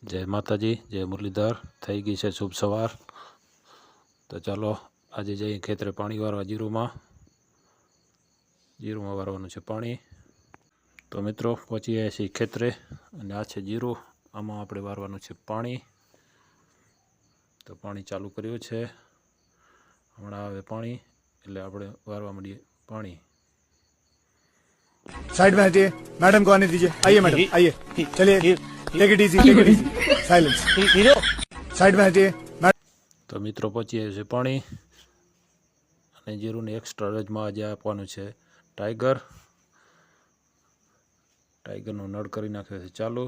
जय माताजी जय मुरलीधर थई गई है शुभ सवार। तो चलो आज जाइए खेतरे पानी वारवा जीरू में वारवानुं छे पाणी। तो मित्रों पहुँची गया छे खेतरे अने आ छे जीरू, आमां आपणे वारवानुं छे पाणी। तो पाणी चालू कर्युं छे, हमणां आवे पाणी एटले आपणे वारवा मांडीए पाणी। साइड में हटिए, मैडम को आने दीजिए। आइए मैडम, आइए, चलिए, take it easy, silence. Side में हटिए। तो मित्रों पहुंची गए छे पाणी अने जीरुने एक्स्ट्रा रजमां आज आपवानुं छे टाइगर। टाइगरनो नळ करी नाख्यो छे चालू।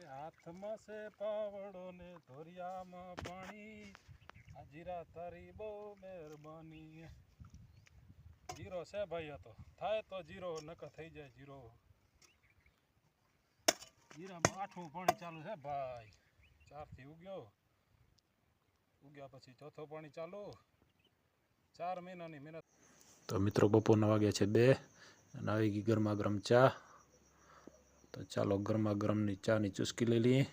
हाथमां से पावड़ो ने धोरियामां पाणी, जीरा तारी बो मेहरबानी। जीरो से भाई तो थाय तो जीरो नका थई जाए जीरो। जीरा में 8मुं पाणी चालू है भाई, 4 थी उग्या पछी चौथो पाणी चालू। 4 महीनानी मेहनत। तो मित्रों बपोरना वाग्या छे 2 अने आई गई गरमा गरम चा। तो चलो गरमा गरम नी चा नी चुस्की लई लीए।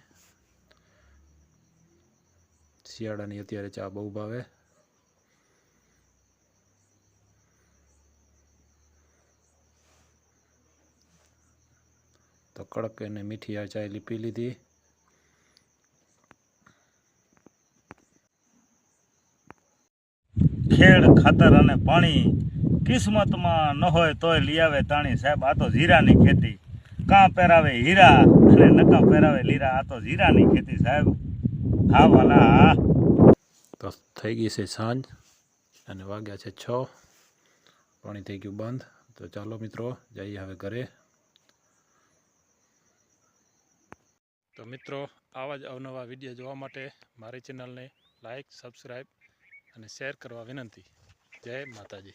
शियाळानी अत्यारे चा बहु भावे। तो कड़क ने मीठी आ चाय पी लीधी। खेड़ खातर अने पाणी किस्मत में न होय तोय ली आवे ताणी। साहेब आ तो जीरानी खेती, कां पेरावे हीरा अने नका पेरावे लीरा। आ तो जीरानी खेती साहेब। हा वाला तो थई गई छे सांज अने वाग्या छे 6, पाणी थई गयुं बंध। तो चालो मित्रों जाइए हवे घरे। तो मित्रों आवा ज अवनवा विडियो जोवा माटे मारी चेनल ने लाइक सब्सक्राइब अने शेर करवा विनंती। जय माताजी।